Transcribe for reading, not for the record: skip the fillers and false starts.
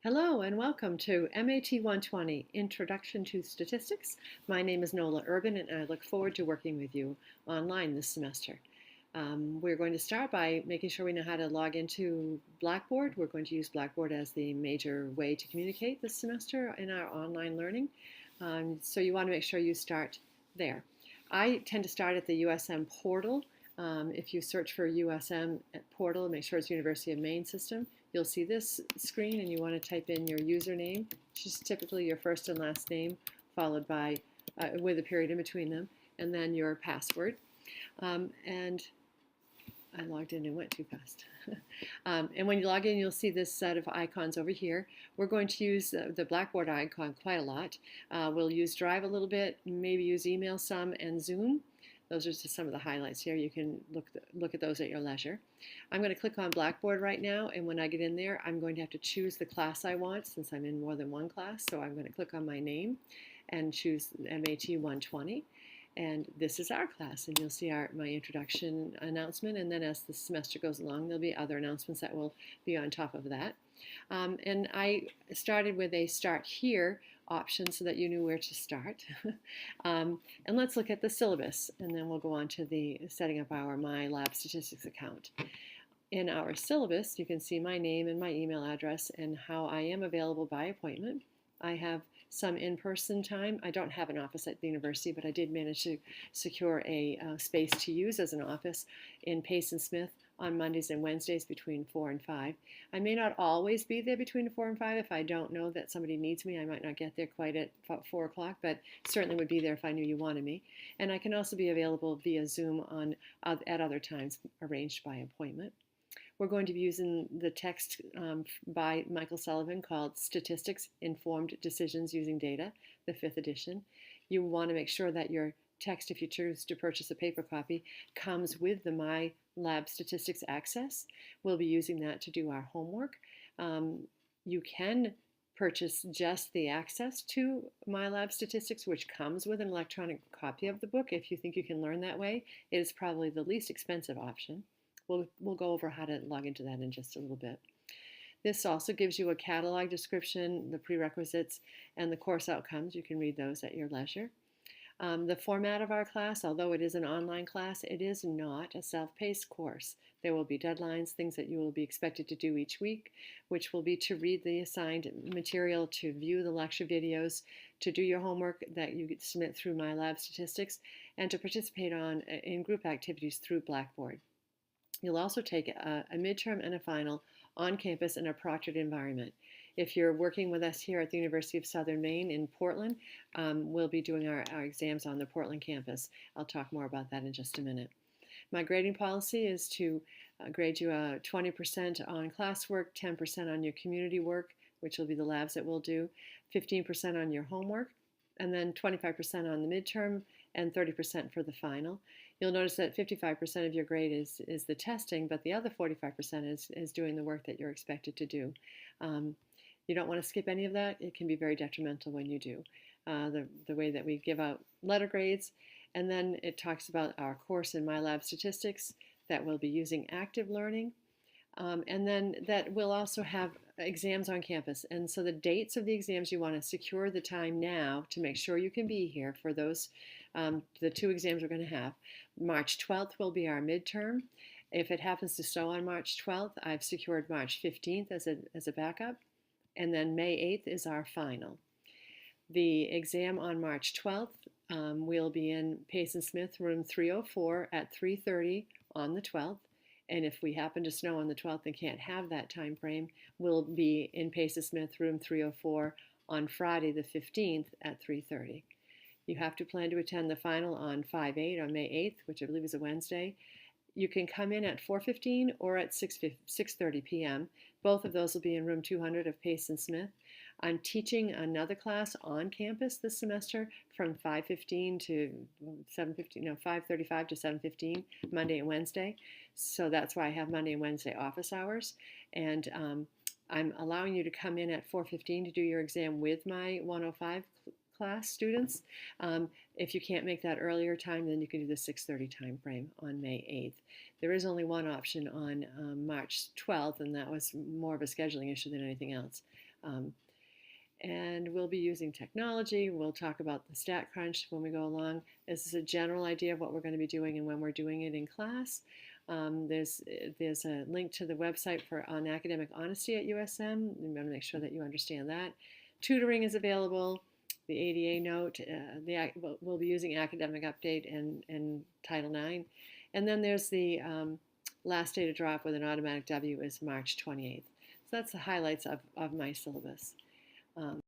Hello and welcome to MAT 120, Introduction to Statistics. My name is Nola Urban and I look forward to working with you online this semester. We're going to start by making sure we know how to log into Blackboard. We're going to use Blackboard as the major way to communicate this semester in our online learning. So you want to make sure you start there. I tend to start at the USM portal. If you search for USM portal, make sure it's University of Maine system. You'll see this screen and you want to type in your username, which is typically your first and last name, followed by, with a period in between them, and then your password. And I logged in and went too fast. And when you log in, you'll see this set of icons over here. We're going to use the Blackboard icon quite a lot. We'll use Drive a little bit, maybe use email some, and Zoom. Those are just some of the highlights here. You can look at those at your leisure. I'm going to click on Blackboard right now, and when I get in there, I'm going to have to choose the class I want since I'm in more than one class. So I'm going to click on my name and choose MAT 120. And this is our class, and you'll see my introduction announcement, and then as the semester goes along, there'll be other announcements that will be on top of that. And I started with a Start Here option so that you knew where to start. And let's look at the syllabus, and then we'll go on to the setting up our My Lab Statistics account. In our syllabus, you can see my name and my email address and how I am available by appointment. I have some in-person time. I don't have an office at the university, but I did manage to secure a space to use as an office in Pace and Smith on Mondays and Wednesdays between 4 and 5. I may not always be there between 4 and 5. If I don't know that somebody needs me, I might not get there quite at 4 o'clock, but certainly would be there if I knew you wanted me. And I can also be available via Zoom at other times arranged by appointment. We're going to be using the text by Michael Sullivan called Statistics Informed Decisions Using Data, the 5th edition. You want to make sure that your text, if you choose to purchase a paper copy, comes with the My Lab Statistics access. We'll be using that to do our homework. You can purchase just the access to My Lab Statistics, which comes with an electronic copy of the book. If you think you can learn that way, it is probably the least expensive option. We'll go over how to log into that in just a little bit. This also gives you a catalog description, the prerequisites, and the course outcomes. You can read those at your leisure. The format of our class, although it is an online class, it is not a self-paced course. There will be deadlines, things that you will be expected to do each week, which will be to read the assigned material, to view the lecture videos, to do your homework that you submit through My Lab Statistics, and to participate in group activities through Blackboard. You'll also take a midterm and a final on campus in a proctored environment. If you're working with us here at the University of Southern Maine in Portland, we'll be doing our exams on the Portland campus. I'll talk more about that in just a minute. My grading policy is to grade you 20% on classwork, 10% on your community work, which will be the labs that we'll do, 15% on your homework, and then 25% on the midterm and 30% for the final. You'll notice that 55% of your grade is the testing, but the other 45% is doing the work that you're expected to do. You don't want to skip any of that. It can be very detrimental when you do. The way that we give out letter grades, and then it talks about our course in My Lab Statistics that we'll be using active learning. And then that we'll also have exams on campus. And so the dates of the exams, you want to secure the time now to make sure you can be here for those, the 2 exams we're going to have. March 12th will be our midterm. If it happens to snow on March 12th, I've secured March 15th as a backup. And then May 8th is our final. The exam on March 12th, we'll be in Pace and Smith, room 304 at 3:30 on the 12th. And if we happen to snow on the 12th and can't have that time frame, we'll be in Pace and Smith, room 304 on Friday the 15th at 3:30. You have to plan to attend the final on 5/8 on May 8th, which I believe is a Wednesday. You can come in at 4:15 or at 6:30 p.m. Both of those will be in room 200 of Pace and Smith. I'm teaching another class on campus this semester from 5:15 to 7:15, no, 5:35 to 7:15, Monday and Wednesday. So that's why I have Monday and Wednesday office hours. And I'm allowing you to come in at 4:15 to do your exam with my 105 class students. If you can't make that earlier time, then you can do the 6:30 time frame on May 8th. There is only one option on March 12th, and that was more of a scheduling issue than anything else. And we'll be using technology. We'll talk about the stat crunch when we go along. This is a general idea of what we're going to be doing and when we're doing it in class. There's a link to the website on academic honesty at USM. We want to make sure that you understand that. Tutoring is available. The ADA note. We'll be using Academic Update and Title IX. And then there's the last day to drop with an automatic W is March 28th. So that's the highlights of my syllabus.